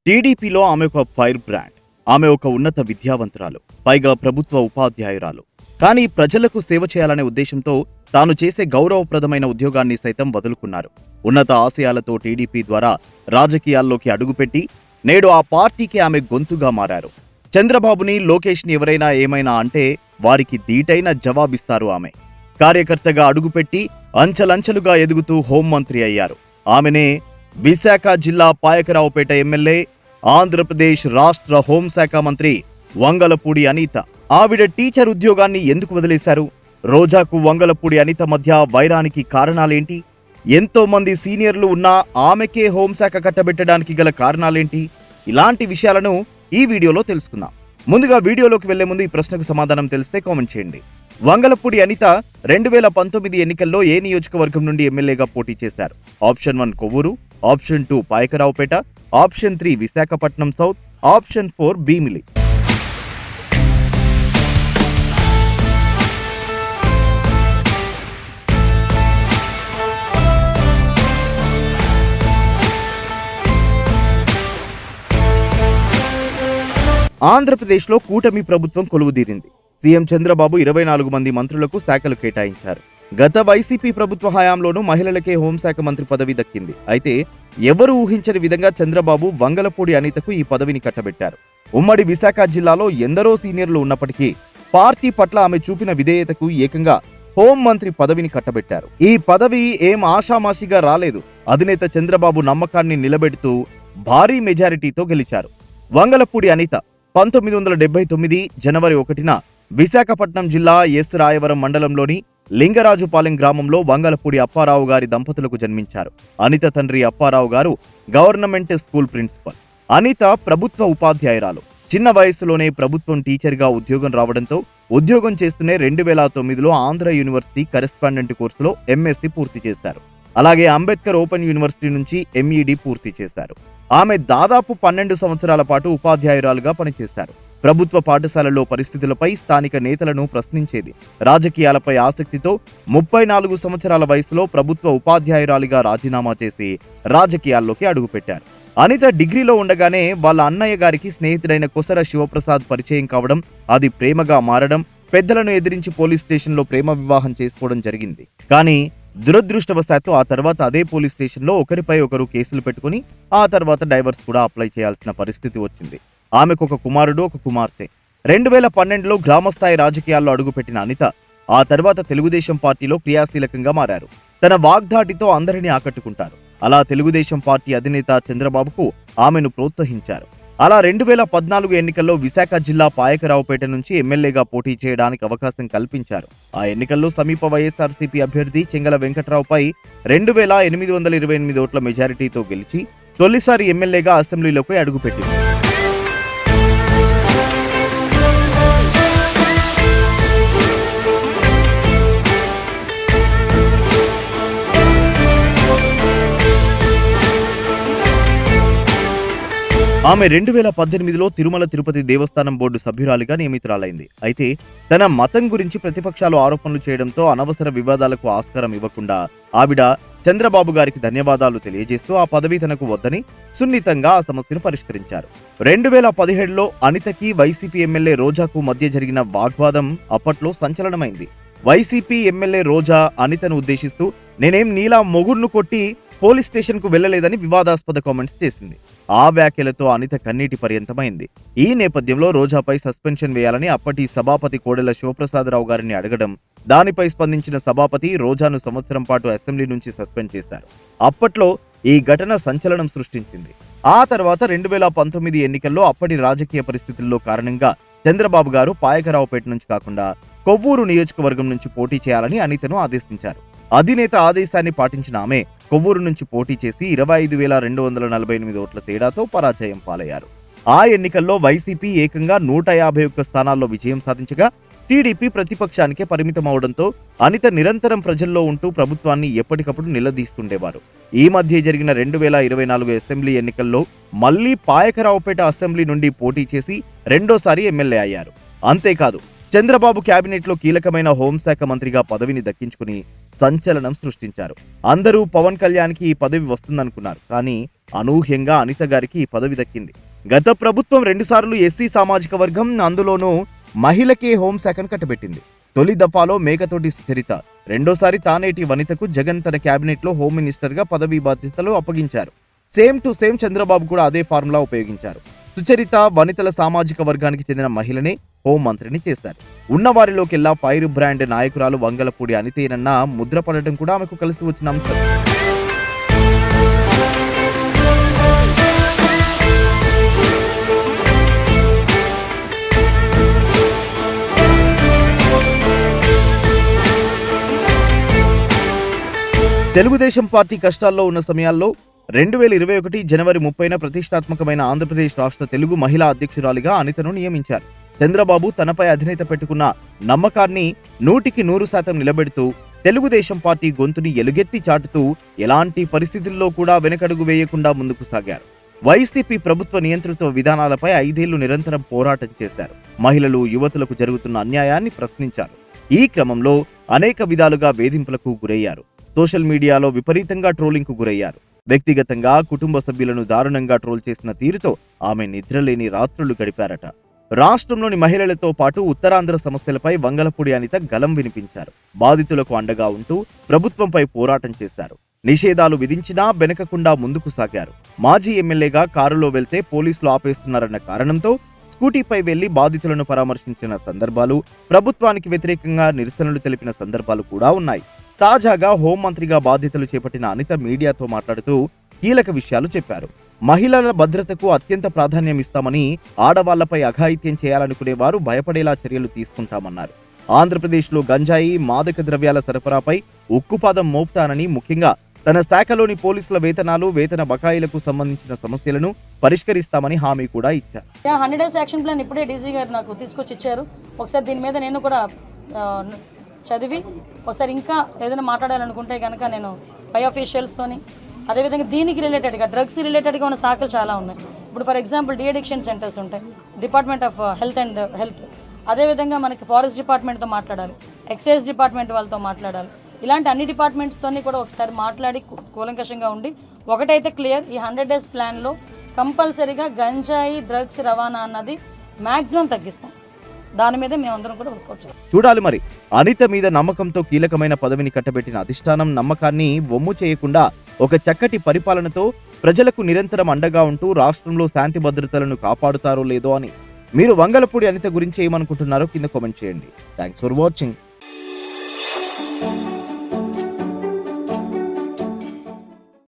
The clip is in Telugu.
టీడీపీలో ఆమె ఒక ఫైర్ బ్రాండ్. ఆమె ఒక ఉన్నత విద్యావంతురాలు, పైగా ప్రభుత్వ ఉపాధ్యాయురాలు. కానీ ప్రజలకు సేవ చేయాలనే ఉద్దేశంతో తాను చేసే గౌరవప్రదమైన ఉద్యోగాన్ని సైతం వదులుకున్నారు. ఉన్నత ఆశయాలతో టీడీపీ ద్వారా రాజకీయాల్లోకి అడుగుపెట్టి నేడు ఆ పార్టీకి ఆమె గొంతుగా మారారు. చంద్రబాబుని, లోకేష్ని ఎవరైనా ఏమైనా అంటే వారికి ధీటైన జవాబిస్తారు ఆమె. కార్యకర్తగా అడుగుపెట్టి అంచెలంచెలుగా ఎదుగుతూ హోంమంత్రి అయ్యారు. ఆమెనే విశాఖ జిల్లా పాయకరావుపేట ఎమ్మెల్యే, ఆంధ్రప్రదేశ్ రాష్ట్ర హోంశాఖ మంత్రి వంగలపూడి అనిత. ఆవిడ టీచర్ ఉద్యోగాన్ని ఎందుకు వదిలేశారు? రోజాకు వంగలపూడి అనిత మధ్య వైరానికి కారణాలేంటి? ఎంతో మంది సీనియర్లు ఉన్నా ఆమెకే హోంశాఖ కట్టబెట్టడానికి గల కారణాలేంటి? ఇలాంటి విషయాలను ఈ వీడియోలో తెలుసుకుందాం. ముందుగా వీడియోలోకి వెళ్లే ముందు ఈ ప్రశ్నకు సమాధానం తెలిస్తే కామెంట్ చేయండి. వంగలపూడి అనిత 2019 ఎన్నికల్లో ఏ నియోజకవర్గం నుండి ఎమ్మెల్యేగా పోటీ చేశారు? Option 1 Kovvur, option 2 Payakaraopeta, option 3 Visakhapatnam south, option 4 Bheemili. ఆంధ్రప్రదేశ్లో కూటమి ప్రభుత్వం కొలువుదీరింది. సీఎం చంద్రబాబు 24 మంది మంత్రులకు శాఖలు కేటాయించారు. గత వైసీపీ ప్రభుత్వ హయాంలోనూ మహిళలకే హోంశాఖ మంత్రి పదవి దక్కింది. అయితే ఎవరు ఊహించని విధంగా చంద్రబాబు వంగలపూడి అనితకు ఈ పదవిని కట్టబెట్టారు. ఉమ్మడి విశాఖ జిల్లాలో ఎందరో సీనియర్లు ఉన్నప్పటికీ పార్టీ పట్ల ఆమె చూపిన విధేయతకు ఏకంగా హోంమంత్రి పదవిని కట్టబెట్టారు. ఈ పదవి ఏం ఆషామాషిగా రాలేదు. అధినేత చంద్రబాబు నమ్మకాన్ని నిలబెడుతూ భారీ మెజారిటీతో గెలిచారు. వంగలపూడి అనిత 1979 జనవరి 1న విశాఖపట్నం జిల్లా ఎస్ రాయవరం మండలంలోని లింగరాజుపాలెం గ్రామంలో వంగలపూడి అప్పారావు గారి దంపతులకు జన్మించారు. అనిత తండ్రి అప్పారావు గారు గవర్నమెంట్ స్కూల్ ప్రిన్సిపల్. అనిత ప్రభుత్వ ఉపాధ్యాయురాలు. చిన్న వయసులోనే ప్రభుత్వం టీచర్గా ఉద్యోగం రావడంతో ఉద్యోగం చేస్తూనే 2009లో ఆంధ్ర యూనివర్సిటీ కరెస్పాండెంట్ కోర్సులో ఎంఎస్సీ పూర్తి చేశారు. అలాగే అంబేద్కర్ ఓపెన్ యూనివర్సిటీ నుంచి ఎంఈడి పూర్తి చేశారు. ఆమె దాదాపు 12 సంవత్సరాల పాటు ఉపాధ్యాయురాలుగా పనిచేశారు. ప్రభుత్వ పాఠశాలల్లో పరిస్థితులపై స్థానిక నేతలను ప్రశ్నించేది. రాజకీయాలపై ఆసక్తితో 34 సంవత్సరాల వయసులో ప్రభుత్వ ఉపాధ్యాయురాలిగా రాజీనామా చేసి రాజకీయాల్లోకి అడుగుపెట్టారు. అనిత డిగ్రీలో ఉండగానే వాళ్ళ అన్నయ్య గారికి స్నేహితుడైన కొసర శివప్రసాద్ పరిచయం కావడం, అది ప్రేమగా మారడం, పెద్దలను ఎదిరించి పోలీస్ స్టేషన్లో ప్రేమ వివాహం చేసుకోవడం జరిగింది. కానీ దురదృష్టవశాత్తు ఆ తర్వాత అదే పోలీస్ స్టేషన్లో ఒకరిపై ఒకరు కేసులు పెట్టుకుని ఆ తర్వాత డైవర్స్ కూడా అప్లై చేయాల్సిన పరిస్థితి వచ్చింది. ఆమెకు ఒక కుమారుడు, ఒక కుమార్తె. 2012లో గ్రామస్థాయి రాజకీయాల్లో అడుగుపెట్టిన అనిత ఆ తర్వాత తెలుగుదేశం పార్టీలో క్రియాశీలకంగా మారారు. తన వాగ్దాటితో అందరినీ ఆకట్టుకుంటారు. అలా తెలుగుదేశం పార్టీ అధినేత చంద్రబాబుకు ఆమెను ప్రోత్సహించారు. అలా 2014 ఎన్నికల్లో విశాఖ జిల్లా పాయకరావుపేట నుంచి ఎమ్మెల్యేగా పోటీ చేయడానికి అవకాశం కల్పించారు. ఆ ఎన్నికల్లో సమీప వైఎస్ఆర్సీపీ అభ్యర్థి చెంగల వెంకట్రావుపై 2828 ఓట్ల మెజారిటీతో గెలిచి తొలిసారి ఎమ్మెల్యేగా అసెంబ్లీలోకి అడుగుపెట్టింది. ఆమె 2018లో తిరుమల తిరుపతి దేవస్థానం బోర్డు సభ్యురాలిగా నియమితురాలైంది. అయితే తన మతం గురించి ప్రతిపక్షాలు ఆరోపణలు చేయడంతో అనవసర వివాదాలకు ఆస్కారం ఇవ్వకుండా ఆవిడ చంద్రబాబు గారికి ధన్యవాదాలు తెలియజేస్తూ ఆ పదవి తనకు వద్దని సున్నితంగా ఆ సమస్యను పరిష్కరించారు. 2017లో అనితకి వైసీపీ ఎమ్మెల్యే రోజాకు మధ్య జరిగిన వాగ్వాదం అప్పట్లో సంచలనమైంది. వైసీపీ ఎమ్మెల్యే రోజా అనితను ఉద్దేశిస్తూ నేనేం నీలా మొగుడ్ను కొట్టి పోలీస్ స్టేషన్ కు వెళ్లలేదని వివాదాస్పద కామెంట్స్ చేసింది. ఆ వ్యాఖ్యలతో అనిత కన్నీటి పర్యంతమైంది. ఈ నేపథ్యంలో రోజాపై సస్పెన్షన్ వేయాలని అప్పటి సభాపతి కోడెల శివప్రసాదరావు గారిని అడగడం, దానిపై స్పందించిన సభాపతి రోజాను సంవత్సరం పాటు అసెంబ్లీ నుంచి సస్పెండ్ చేశారు. అప్పట్లో ఈ ఘటన సంచలనం సృష్టించింది. ఆ తర్వాత 2019 ఎన్నికల్లో అప్పటి రాజకీయ పరిస్థితుల్లో కారణంగా చంద్రబాబు గారు పాయకరావుపేట నుంచి కాకుండా కొవ్వూరు నియోజకవర్గం నుంచి పోటీ చేయాలని అనితను ఆదేశించారు. అధినేత ఆదేశాన్ని పాటించిన ఆమె కొవ్వూరు నుంచి పోటీ చేసి 25,248 ఓట్ల తేడాతో పరాజయం పాలయ్యారు. ఆ ఎన్నికల్లో వైసీపీ ఏకంగా 151 స్థానాల్లో విజయం సాధించగా టీడీపీ ప్రతిపక్షానికే పరిమితమవడంతో అనిత నిరంతరం ప్రజల్లో ఉంటూ ప్రభుత్వాన్ని ఎప్పటికప్పుడు నిలదీస్తుండేవారు. ఈ మధ్య జరిగిన 2024 అసెంబ్లీ ఎన్నికల్లో మళ్లీ పాయకరావుపేట అసెంబ్లీ నుండి పోటీ చేసి రెండోసారి ఎమ్మెల్యే అయ్యారు. అంతేకాదు చంద్రబాబు కేబినెట్లో కీలకమైన హోంశాఖ మంత్రిగా పదవిని దక్కించుకుని సంచలనం సృష్టించారు. అందరూ పవన్ కళ్యాణ్కి ఈ పదవి వస్తుందనుకున్నారు. కానీ అనూహ్యంగా అనిత గారికి ఈ పదవి దక్కింది. గత ప్రభుత్వం 2 సార్లు ఎస్సీ సామాజిక వర్గం, అందులోనూ మహిళకే హోంశాఖను కట్టబెట్టింది. తొలి దఫాలో మేకతోటి సుచరిత, రెండోసారి తానేటి వనితకు జగన్ తన కేబినెట్లో హోమ్ మినిస్టర్ గా పదవీ బాధ్యతలు అప్పగించారు. సేమ్ టు సేమ్ చంద్రబాబు కూడా అదే ఫార్ములా ఉపయోగించారు. సుచరిత వనితల సామాజిక వర్గానికి చెందిన మహిళనే హోం మంత్రిని చేశారు. ఉన్నవారిలోకెల్లా ఫైర్ బ్రాండ్ నాయకురాలు వంగలపూడి అనితేనన్న ముద్ర పడటం కూడా ఆమెకు కలిసి వచ్చిన అంశం. తెలుగుదేశం పార్టీ కష్టాల్లో ఉన్న సమయాల్లో 2021 జనవరి 30న ప్రతిష్టాత్మకమైన ఆంధ్రప్రదేశ్ రాష్ట్ర తెలుగు మహిళా అధ్యక్షురాలిగా అనితను నియమించారు. చంద్రబాబు తనపై అధినేత పెట్టుకున్న నమ్మకాన్ని 100% నిలబెడుతూ తెలుగుదేశం పార్టీ గొంతుని ఎలుగెత్తి చాటుతూ ఎలాంటి పరిస్థితుల్లో కూడా వెనకడుగు వేయకుండా ముందుకు సాగారు. వైసీపీ ప్రభుత్వ నియంత్రిత విధానాలపై 5 ఏళ్లు నిరంతరం పోరాటం చేశారు. మహిళలు, యువతులకు జరుగుతున్న అన్యాయాన్ని ప్రశ్నించారు. ఈ క్రమంలో అనేక విధాలుగా వేధింపులకు గురయ్యారు. సోషల్ మీడియాలో విపరీతంగా ట్రోలింగ్కు గురయ్యారు. వ్యక్తిగతంగా కుటుంబ సభ్యులను దారుణంగా ట్రోల్ చేసిన తీరుతో ఆమె నిద్రలేని రాత్రులు గడిపారట. రాష్ట్రంలోని మహిళలతో పాటు ఉత్తరాంధ్ర సమస్యలపై వంగలపూడి అనిత గలం వినిపించారు. బాధితులకు అండగా ఉంటూ ప్రభుత్వంపై పోరాటం చేశారు. నిషేధాలు విధించినా వెనకకుండా ముందుకు సాగారు. మాజీ ఎమ్మెల్యేగా కారులో వెళ్తే పోలీసులు ఆపేస్తున్నారన్న కారణంతో స్కూటీపై వెళ్లి బాధితులను పరామర్శించిన సందర్భాలు, ప్రభుత్వానికి వ్యతిరేకంగా నిరసనలు తెలిపిన సందర్భాలు కూడా ఉన్నాయి. తాజాగా హోంమంత్రిగా బాధ్యతలు చేపట్టిన అనిత మీడియాతో మాట్లాడుతూ కీలక విషయాలు చెప్పారు. మహిళల భద్రతకు అత్యంత ప్రాధాన్యం ఇస్తామని, ఆడవాళ్లపై అఘాయిత్యం చేయాలనుకునే వారు భయపడేలా చర్యలు తీసుకుంటామన్నారు. ఆంధ్రప్రదేశ్లో గంజాయి, మాదక ద్రవ్యాల సరఫరాపై ఉక్కుపాదం మోపుతానని, ముఖ్యంగా తన శాఖలోని పోలీసుల వేతనాలు, వేతన బకాయిలకు సంబంధించిన సమస్యలను పరిష్కరిస్తామని హామీ కూడా ఇచ్చారు. 100 డేస్ యాక్షన్ ప్లాన్ ఇప్పుడే డీజీ గారు నాకు తీసుకొచ్చి ఇచ్చారు. ఒకసారి దీని మీద నేను కూడా చదివి ఒకసారి ఇంకా ఏదైనా మాట్లాడాలనుకుంటే కనుక నేను పై ఆఫీషియల్స్తోని, అదేవిధంగా దీనికి రిలేటెడ్గా డ్రగ్స్ రిలేటెడ్గా ఉన్న శాఖలు చాలా ఉన్నాయి. ఇప్పుడు ఫర్ ఎగ్జాంపుల్ డీఅడిక్షన్ సెంటర్స్ ఉంటాయి, డిపార్ట్మెంట్ ఆఫ్ హెల్త్, అదేవిధంగా మనకి ఫారెస్ట్ డిపార్ట్మెంట్తో మాట్లాడాలి, ఎక్సైజ్ డిపార్ట్మెంట్ వాళ్ళతో మాట్లాడాలి. ఇలాంటి అన్ని డిపార్ట్మెంట్స్తోని కూడా ఒకసారి మాట్లాడి కూలంకషంగా ఉండి ఒకటైతే క్లియర్, ఈ 100 డేస్ ప్లాన్లో కంపల్సరీగా గంజాయి, డ్రగ్స్ రవాణా అన్నది మ్యాక్సిమం తగ్గిస్తాం. దాని మీద మేమందరం కూడా వర్కౌట్ చేయాలి. చూడాలి మరి. అనిత మీద నమ్మకంతో కీలకమైన పదవిని కట్టబెట్టిన అధిష్టానం నమ్మకాన్ని వమ్ము చేయకుండా ఒక చక్కటి పరిపాలనతో ప్రజలకు నిరంతరం అండగా ఉంటూ రాష్ట్రంలో శాంతి భద్రతలను కాపాడుతారో లేదో అని. మీరు వంగలపూడి అనిత గురించి ఏమనుకుంటున్నారో కింద కామెంట్ చేయండి. Thanks for watching.